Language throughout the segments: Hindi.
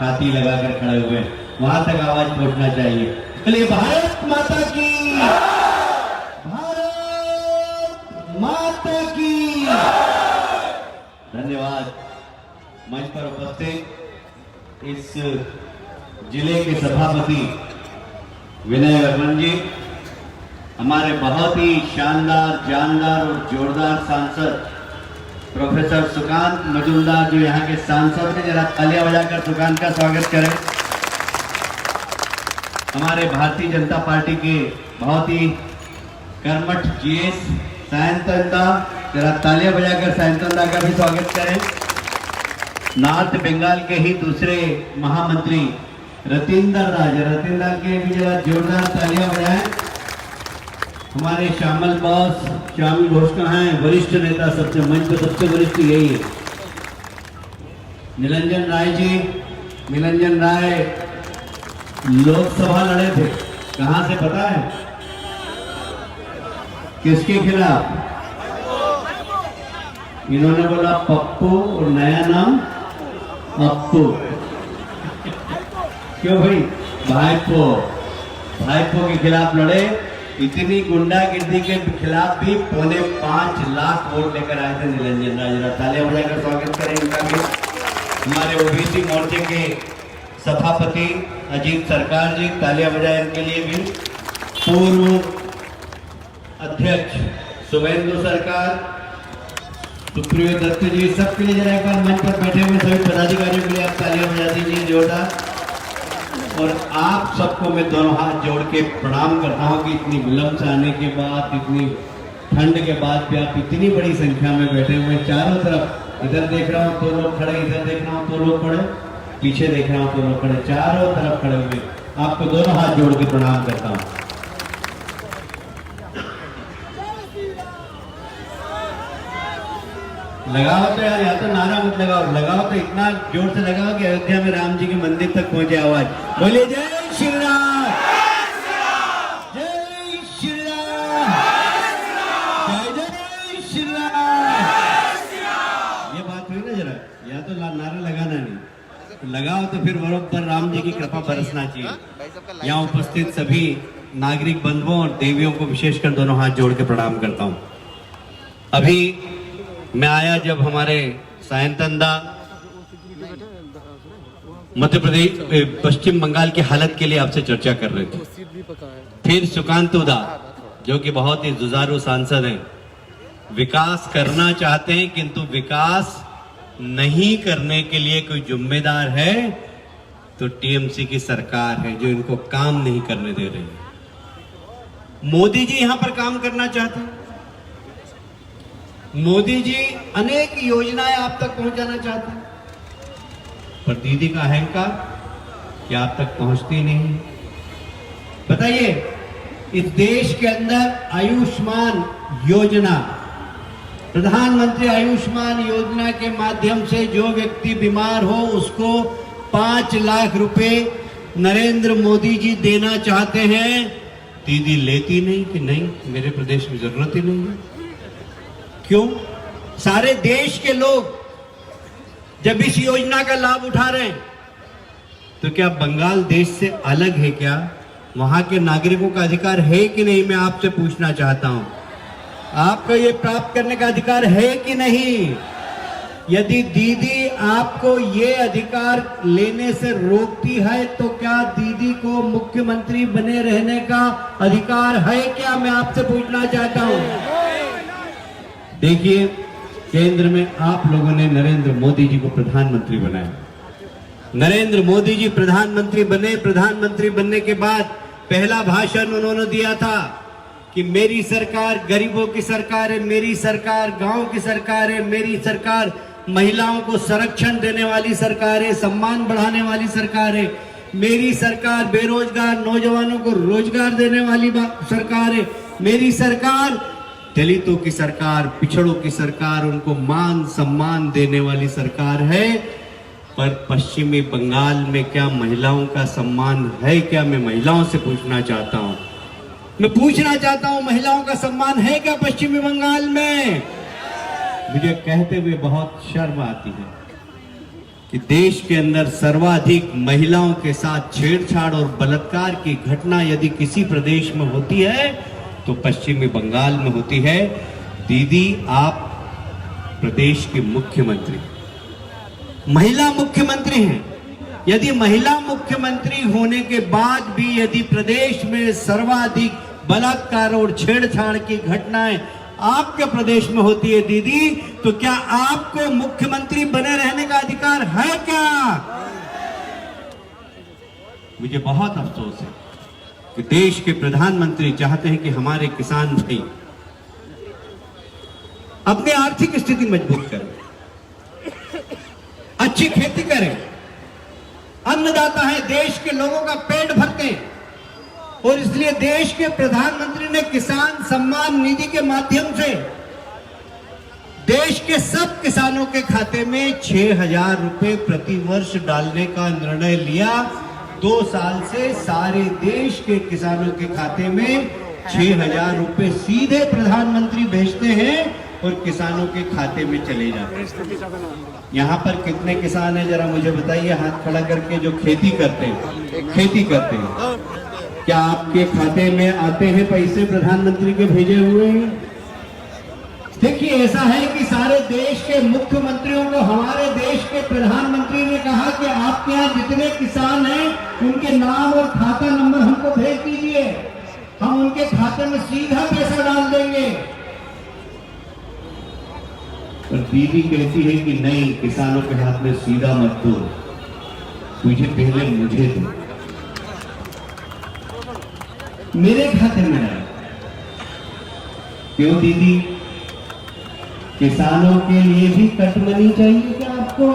छाती लगाकर खड़े हुए हैं, वहां तक आवाज पहुंचना चाहिए। चलिए, भारत माता की, भारत माता की। धन्यवाद। मंच पर उपस्थित इस जिले के सभापति विनय वर्मन जी, हमारे बहुत ही शानदार, जानदार और जोरदार सांसद प्रोफेसर सुकांत मजूमदार जो यहाँ के सांसद हैं, जरा तालियां बजाकर सुकांत का स्वागत करें। हमारे भारतीय जनता पार्टी के बहुत ही कर्मठ जीएस सायंतनदा, जरा तालियां बजाकर सायंतनदा का भी स्वागत करें। नॉर्थ बंगाल के ही दूसरे महामंत्री रतिंदर राज, रतिंदर के भी जरा जोरदार तालियां बजाएं। हमारे श्यामल बॉस, श्यामल घोष कहाँ हैं? वरिष्ठ नेता, सबसे मंच पर सबसे वरिष्ठ यही है। निरंजन राय जी, निरंजन राय लोकसभा लड़े थे, कहां से पता है? किसके खिलाफ? इन्होंने बोला पप्पू और नया नाम अप्पू। क्यों भाई? भाईपो, भाईपो के खिलाफ लड़े। इतनी गुंडागिर्दी के खिलाफ भी 5.25 लाख वोट लेकर आए थे निरंजन राय। जरा तालियां बजाकर स्वागत करें इनका भी। हमारे ओबीसी मोर्चे के सभापति अजीत सरकार जी, तालियां बजाएं इनके लिए भी। पूर्व अध्यक्ष शुभेंदु सरकार, सुप्रियो दत्त जी, सबके लिए जरा एक बार मंच पर बैठे हुए सभी पदाधिकारियों के लिए आप तालियां बजा दीजिए जोरदार। और आप सबको मैं दोनों हाथ जोड़ के प्रणाम करता हूं कि इतनी विलंब से आने के बाद, इतनी ठंड के बाद भी आप इतनी बड़ी संख्या में बैठे हुए चारों तरफ। इधर देख रहा हूं तो लोग खड़े, इधर देख रहा हूं तो लोग खड़े, पीछे देख रहा हूं तो लोग खड़े, चारों तरफ खड़े हुए आपको दोनों हाथ जोड़ के प्रणाम करता हूं। लगाओ तो यार, या तो नारा मत लगाओ, लगाओ तो इतना जोर से लगाओ कि अयोध्या में राम जी के मंदिर तक पहुंचे आवाज। बोलिए जय श्री राम, जय श्री राम, जय जय श्री राम। ये बात हुई ना जरा, या तो नारा लगाना नहीं, लगाओ तो फिर बरोबर राम जी की कृपा बरसना चाहिए। यहाँ उपस्थित सभी नागरिक बंधुओं और देवियों को विशेषकर दोनों हाथ जोड़ के प्रणाम करता हूँ। अभी मैं आया जब हमारे सायंतनदा मध्य प्रदेश, पश्चिम बंगाल की हालत के लिए आपसे चर्चा कर रहे थे। फिर सुकांतुदा जो कि बहुत ही जुझारू सांसद हैं, विकास करना चाहते हैं किंतु विकास नहीं करने के लिए कोई जिम्मेदार है तो टीएमसी की सरकार है जो इनको काम नहीं करने दे रही है। मोदी जी यहां पर काम करना चाहते हैं, मोदी जी अनेक योजनाएं आप तक पहुंचाना चाहते हैं, पर दीदी का अहंकार कि आप तक पहुंचती नहीं। बताइए, इस देश के अंदर आयुष्मान योजना, प्रधानमंत्री आयुष्मान योजना के माध्यम से जो व्यक्ति बीमार हो उसको 5 लाख रुपए नरेंद्र मोदी जी देना चाहते हैं। दीदी लेती नहीं कि नहीं, मेरे प्रदेश में जरूरत ही नहीं है। क्यों? सारे देश के लोग जब इस योजना का लाभ उठा रहे हैं तो क्या बंगाल देश से अलग है क्या? वहां के नागरिकों का अधिकार है कि नहीं, मैं आपसे पूछना चाहता हूं। आपको ये प्राप्त करने का अधिकार है कि नहीं? यदि दीदी आपको ये अधिकार लेने से रोकती है तो क्या दीदी को मुख्यमंत्री बने रहने का अधिकार है क्या, मैं आपसे पूछना चाहता हूं। देखिए, केंद्र में आप लोगों ने नरेंद्र मोदी जी को प्रधानमंत्री बनाया। नरेंद्र मोदी जी प्रधानमंत्री बने। प्रधानमंत्री बनने के बाद पहला भाषण उन्होंने दिया था कि मेरी सरकार गरीबों की सरकार है, मेरी सरकार गांव की सरकार है, मेरी सरकार महिलाओं को संरक्षण देने वाली सरकार है, सम्मान बढ़ाने वाली सरकार है, मेरी सरकार बेरोजगार नौजवानों को रोजगार देने वाली सरकार है, मेरी सरकार दलितों की सरकार, पिछड़ों की सरकार, उनको मान सम्मान देने वाली सरकार है। पर पश्चिमी बंगाल में क्या महिलाओं का सम्मान है क्या? मैं महिलाओं से पूछना चाहता हूं, मैं पूछना चाहता हूं, महिलाओं का सम्मान है क्या पश्चिमी बंगाल में? मुझे कहते हुए बहुत शर्म आती है कि देश के अंदर सर्वाधिक महिलाओं के साथ छेड़छाड़ और बलात्कार की घटना यदि किसी प्रदेश में होती है तो पश्चिमी बंगाल में होती है। दीदी, आप प्रदेश की मुख्यमंत्री, महिला मुख्यमंत्री हैं। यदि महिला मुख्यमंत्री होने के बाद भी यदि प्रदेश में सर्वाधिक बलात्कार और छेड़छाड़ की घटनाएं आपके प्रदेश में होती है दीदी, तो क्या आपको मुख्यमंत्री बने रहने का अधिकार है क्या? मुझे बहुत अफसोस है कि देश के प्रधानमंत्री चाहते हैं कि हमारे किसान भाई अपनी आर्थिक स्थिति मजबूत करें, अच्छी खेती करें, अन्नदाता है, देश के लोगों का पेट भरते हैं। और इसलिए देश के प्रधानमंत्री ने किसान सम्मान निधि के माध्यम से देश के सब किसानों के खाते में 6,000 रुपए प्रति वर्ष डालने का निर्णय लिया। 2 साल से सारे देश के किसानों के खाते में 6,000 रुपए सीधे प्रधानमंत्री भेजते हैं और किसानों के खाते में चले जाते हैं। यहाँ पर कितने किसान हैं जरा मुझे बताइए, हाथ खड़ा करके, जो खेती करते हैं। क्या आपके खाते में आते हैं पैसे प्रधानमंत्री के भेजे हुए? देखिए, ऐसा है कि सारे देश के मुख्यमंत्रियों को हमारे देश के प्रधानमंत्री ने कहा कि आपके यहाँ जितने किसान हैं उनके नाम और खाता नंबर हमको भेज दीजिए, हम उनके खाते में सीधा पैसा डाल देंगे। पर दीदी कहती है कि नहीं, किसानों के हाथ में सीधा मत दो, तुझे पहले मुझे दो, मेरे खाते में डाल। क्यों दीदी? किसानों के लिए भी कट मनी चाहिए क्या आपको?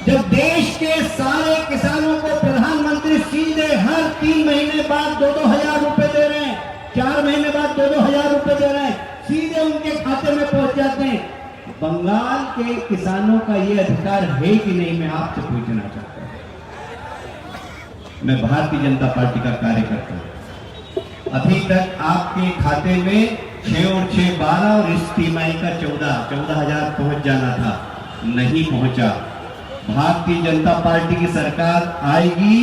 जब देश के सारे किसानों को प्रधानमंत्री सीधे हर 3 महीने बाद 2-2 हजार रुपए दे रहे हैं, 4 महीने बाद 2-2 हजार रुपए दे रहे हैं, सीधे उनके खाते में पहुंच जाते हैं। बंगाल के किसानों का ये अधिकार है कि नहीं, मैं आपसे पूछना चाहता हूं। मैं भारतीय जनता पार्टी का कार्यकर्ता हूं। अभी तक आपके खाते में 6 और 6 12 और इस तिमाही का 14 हजार पहुंच जाना था, नहीं पहुंचा। भारतीय जनता पार्टी की सरकार आएगी,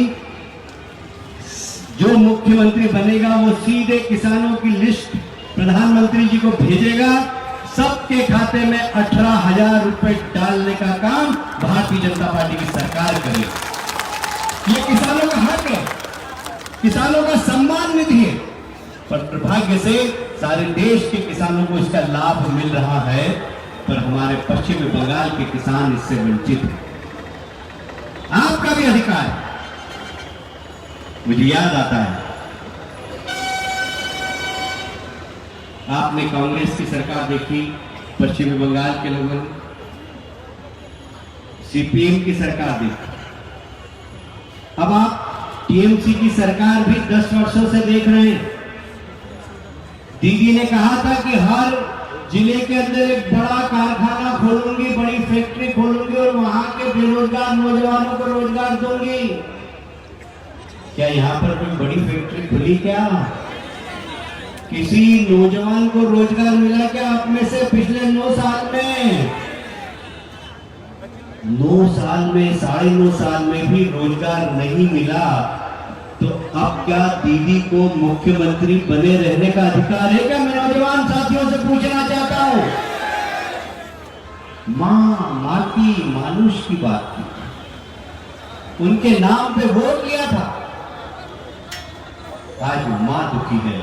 जो मुख्यमंत्री बनेगा वो सीधे किसानों की लिस्ट प्रधानमंत्री जी को भेजेगा। सबके खाते में 18,000 रुपए डालने का काम भारतीय जनता पार्टी की सरकार करेगी। ये किसानों का हक है, किसानों का सम्मान निधि है, पर दुर्भाग्य से सारे देश के किसानों को इसका लाभ मिल रहा है, पर हमारे पश्चिमी बंगाल के किसान इससे वंचित हैं। आपका भी अधिकार है। मुझे याद आता है, आपने कांग्रेस की सरकार देखी पश्चिमी बंगाल के लोगों ने, सीपीएम की सरकार देखी, अब आप टीएमसी की सरकार भी 10 वर्षों से देख रहे हैं। दीदी ने कहा था कि हर जिले के अंदर एक बड़ा कारखाना खोलूंगी, बड़ी फैक्ट्री खोलूंगी और वहां के बेरोजगार नौजवानों को रोजगार दूंगी। क्या यहाँ पर कोई बड़ी फैक्ट्री खुली क्या? किसी नौजवान को रोजगार मिला क्या आप में से पिछले 9 साल में? 9 साल में, 9.5 साल में भी रोजगार नहीं मिला, तो अब क्या दीदी को मुख्यमंत्री बने रहने का अधिकार है क्या? मैं नौजवान साथियों से पूछना चाहता हूं। माटी मानुष की बात की, उनके नाम पे वोट लिया था, आज मां दुखी है।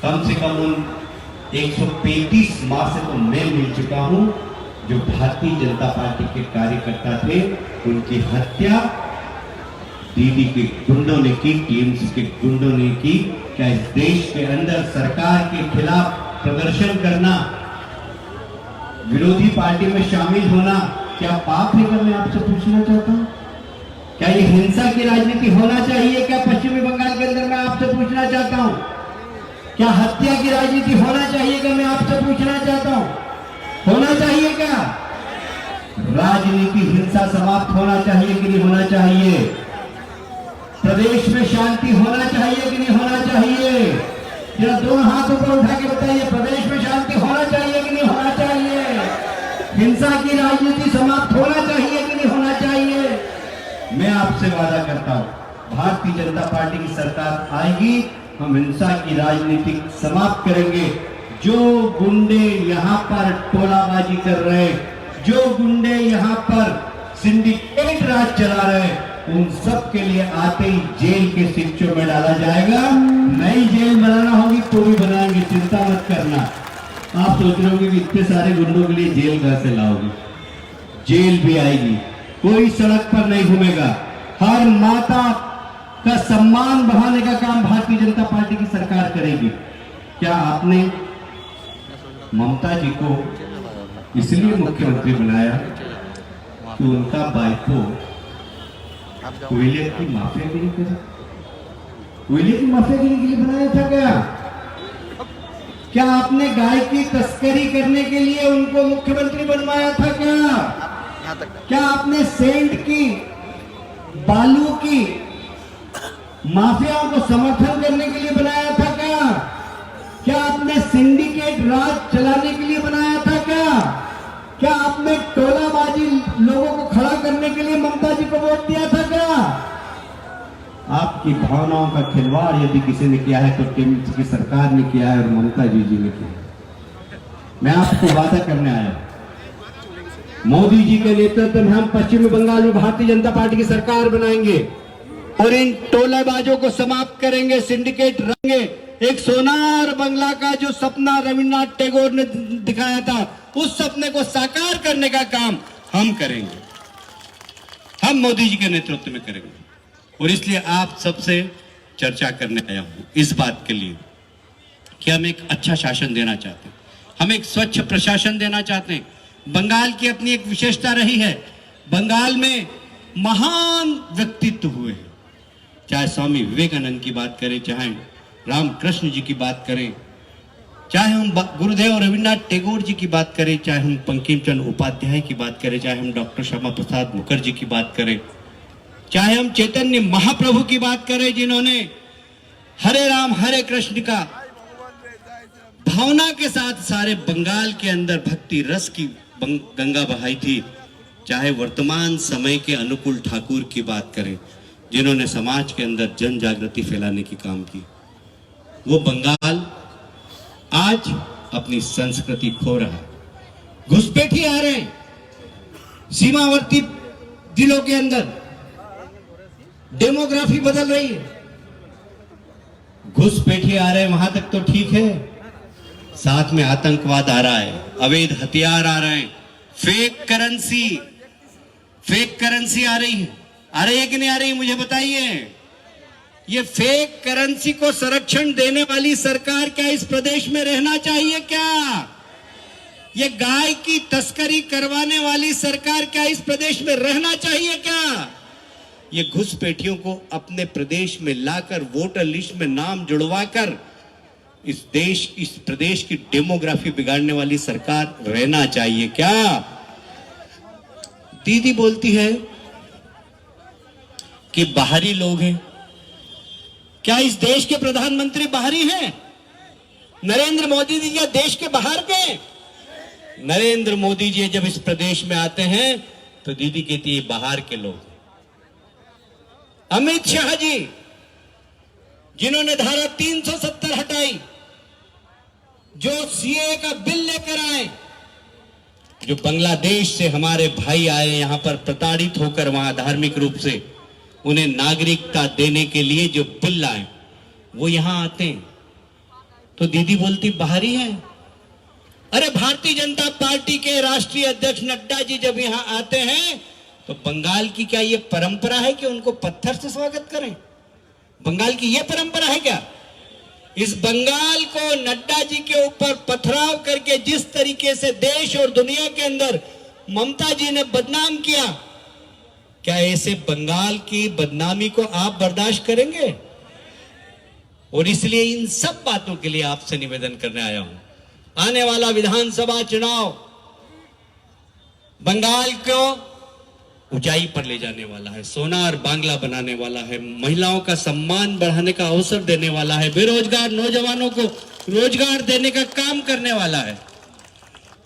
कम से कम उन 135 मां से तो मैं मिल चुका हूं जो भारतीय जनता पार्टी के कार्यकर्ता थे, उनकी हत्या दीदी के गुंडों ने की, टीएमसी के गुंडों ने की। क्या इस देश के अंदर सरकार के खिलाफ प्रदर्शन करना, विरोधी पार्टी में शामिल होना क्या पाप है? क्या मैं आपसे पूछना चाहता हूं, क्या ये हिंसा की राजनीति होना चाहिए क्या पश्चिमी बंगाल के अंदर? मैं आपसे पूछना चाहता हूं, क्या हत्या की राजनीति होना चाहिए क्या? मैं आपसे पूछना चाहता हूं, होना चाहिए क्या? राजनीति हिंसा समाप्त होना चाहिए कि नहीं होना चाहिए? प्रदेश में शांति होना चाहिए कि नहीं होना चाहिए? जरा दोनों हाथ ऊपर उठा के बताइए, प्रदेश में शांति होना चाहिए कि नहीं होना चाहिए? हिंसा की राजनीति समाप्त होना चाहिए कि नहीं होना चाहिए? मैं आपसे वादा करता हूं, भारतीय जनता पार्टी की सरकार आएगी, हम हिंसा की राजनीति समाप्त करेंगे। जो गुंडे यहाँ पर टोलाबाजी कर रहे, जो गुंडे यहाँ पर सिंडिकेट राज चला रहे, उन सब के लिए आते ही जेल के सिक्चों में डाला जाएगा। नई जेल बनाना होगी तो भी बनाएंगे, चिंता मत करना। आप सोच रहे होंगे कि इतने सारे गुंडों के लिए जेल कहां से लाओगे? जेल भी आएगी, कोई सड़क पर नहीं घूमेगा। हर माता का सम्मान बढ़ाने का काम भारतीय जनता पार्टी की सरकार करेगी। क्या आपने ममता जी को इसलिए मुख्यमंत्री बनाया कि उनका बाइको कोयले की माफियागिरी करे? कोयले की माफियागिरी के लिए बनाया था क्या? क्या आपने गाय की तस्करी करने के लिए उनको मुख्यमंत्री बनवाया था क्या? क्या आपने सेंट की, बालू की माफियाओं को समर्थन करने के लिए बनाया था क्या? क्या आपने सिंडिकेट राज चलाने के लिए बनाया था क्या? क्या आपने टोलाबाजी लोगों को खड़ा करने के लिए ममता जी को वोट दिया था क्या? आपकी भावनाओं का खिलवाड़ यदि किसी ने किया है तो केंद्र की सरकार ने किया है और ममता जी ने किया। मैं आपको वादा करने आया हूं, मोदी जी के नेतृत्व में हम पश्चिम बंगाल में भारतीय जनता पार्टी की सरकार बनाएंगे और इन टोलाबाजों को समाप्त करेंगे, सिंडिकेट रहेंगे। एक सोनार बंगला का जो सपना रविन्द्रनाथ टैगोर ने दिखाया था, उस सपने को साकार करने का काम हम करेंगे, हम मोदी जी के नेतृत्व में करेंगे। और इसलिए आप सबसे चर्चा करने आया हूं इस बात के लिए कि हम एक अच्छा शासन देना चाहते हैं, हम एक स्वच्छ प्रशासन देना चाहते हैं। बंगाल की अपनी एक विशेषता रही है, बंगाल में महान व्यक्तित्व हुए हैं, चाहे स्वामी विवेकानंद की बात करें, चाहे रामकृष्ण जी की बात करें, चाहे हम गुरुदेव रविन्द्रनाथ टैगोर जी की बात करें, चाहे हम बंकिम चंद्र उपाध्याय की बात करें, चाहे हम डॉक्टर श्यामा प्रसाद मुखर्जी की बात करें, चाहे हम चैतन्य महाप्रभु की बात करें, जिन्होंने हरे राम हरे कृष्ण का भावना के साथ सारे बंगाल के अंदर भक्ति रस की गंगा बहाई थी, चाहे वर्तमान समय के अनुकूल ठाकुर की बात करें, जिन्होंने समाज के अंदर जन जागृति फैलाने की काम की। वो बंगाल आज अपनी संस्कृति खो रहा है, घुसपैठी आ रहे हैं सीमावर्ती जिलों के अंदर, डेमोग्राफी बदल रही है, घुसपैठी आ रहे हैं, वहां तक तो ठीक है, साथ में आतंकवाद आ रहा है, अवैध हथियार आ रहे हैं, फेक करेंसी आ रही है कि नहीं आ रही? मुझे बताइए। ये फेक करेंसी को संरक्षण देने वाली सरकार क्या इस प्रदेश में रहना चाहिए क्या? ये गाय की तस्करी करवाने वाली सरकार क्या इस प्रदेश में रहना चाहिए क्या? ये घुसपैठियों को अपने प्रदेश में लाकर वोटर लिस्ट में नाम जुड़वाकर इस प्रदेश की डेमोग्राफी बिगाड़ने वाली सरकार रहना चाहिए क्या? दीदी बोलती है कि बाहरी लोग हैं। क्या इस देश के प्रधानमंत्री बाहरी हैं? नरेंद्र मोदी जी क्या देश के बाहर के? नरेंद्र मोदी जी जब इस प्रदेश में आते हैं तो दीदी कहती है बाहर के लोग। अमित शाह जी, जिन्होंने धारा 370 हटाई, जो सीए का बिल लेकर आए, जो बांग्लादेश से हमारे भाई आए यहां पर प्रताड़ित होकर, वहां धार्मिक रूप से उन्हें नागरिकता देने के लिए जो बिल लाए, वो यहां आते हैं तो दीदी बोलती बाहरी है। अरे भारतीय जनता पार्टी के राष्ट्रीय अध्यक्ष नड्डा जी जब यहां आते हैं तो बंगाल की क्या ये परंपरा है कि उनको पत्थर से स्वागत करें? बंगाल की ये परंपरा है क्या? इस बंगाल को नड्डा जी के ऊपर पथराव करके जिस तरीके से देश और दुनिया के अंदर ममता जी ने बदनाम किया, क्या ऐसे बंगाल की बदनामी को आप बर्दाश्त करेंगे? और इसलिए इन सब बातों के लिए आपसे निवेदन करने आया हूं। आने वाला विधानसभा चुनाव बंगाल को ऊंचाई पर ले जाने वाला है, सोनार बांग्ला बनाने वाला है, महिलाओं का सम्मान बढ़ाने का अवसर देने वाला है, बेरोजगार नौजवानों को रोजगार देने का काम करने वाला है।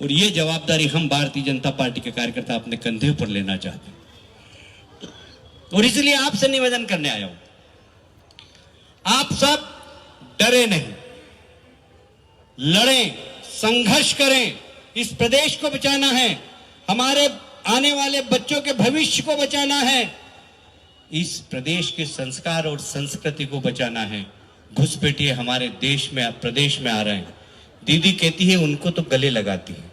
और ये जवाबदारी हम भारतीय जनता पार्टी के कार्यकर्ता अपने कंधे पर लेना चाहते हैं। और इसलिए आपसे निवेदन करने आया हूं, आप सब डरे नहीं, लड़ें, संघर्ष करें। इस प्रदेश को बचाना है, हमारे आने वाले बच्चों के भविष्य को बचाना है, इस प्रदेश के संस्कार और संस्कृति को बचाना है। घुसपैठिए हमारे देश में, प्रदेश में आ रहे हैं। दीदी कहती है उनको तो गले लगाती है,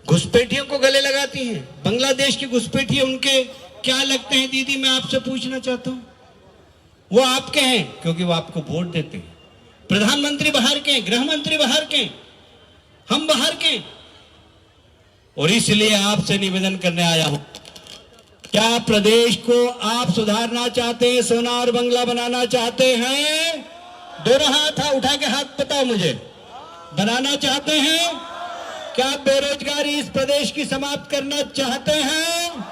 घुसपैठियों को गले लगाती हैं। बांग्लादेश की घुसपैठिए उनके क्या लगते हैं दीदी, मैं आपसे पूछना चाहता हूं। वो आपके हैं क्योंकि वो आपको वोट देते हैं। प्रधानमंत्री बाहर के, गृह मंत्री बाहर के, हम बाहर के। और इसलिए आपसे निवेदन करने आया हूं, क्या प्रदेश को आप सुधारना चाहते हैं, सोना और बंगला बनाना चाहते हैं? दोनों हाथ उठा के हाथ बताओ मुझे, बनाना चाहते हैं? क्या बेरोजगारी इस प्रदेश की समाप्त करना चाहते हैं?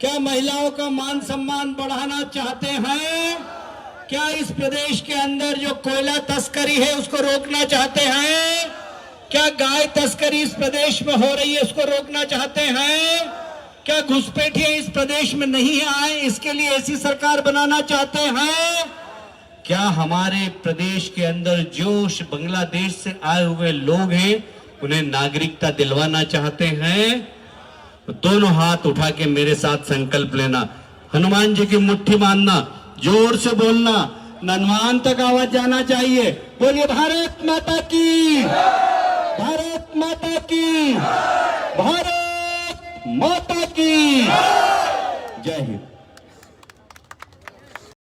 क्या महिलाओं का मान सम्मान बढ़ाना चाहते हैं? क्या इस प्रदेश के अंदर जो कोयला तस्करी है उसको रोकना चाहते हैं? क्या गाय तस्करी इस प्रदेश में हो रही है उसको रोकना चाहते हैं? क्या घुसपैठिए इस प्रदेश में नहीं आए इसके लिए ऐसी सरकार बनाना चाहते हैं? क्या हमारे प्रदेश के अंदर जो बांग्लादेश से आए हुए लोग हैं उन्हें नागरिकता दिलवाना चाहते हैं? तो दोनों हाथ उठा के मेरे साथ संकल्प लेना, हनुमान जी की मुट्ठी बांधना, जोर से बोलना, ननवान तक आवाज जाना चाहिए। बोलिए भारत माता की, भारत माता की, भारत माता की। जय हिंद।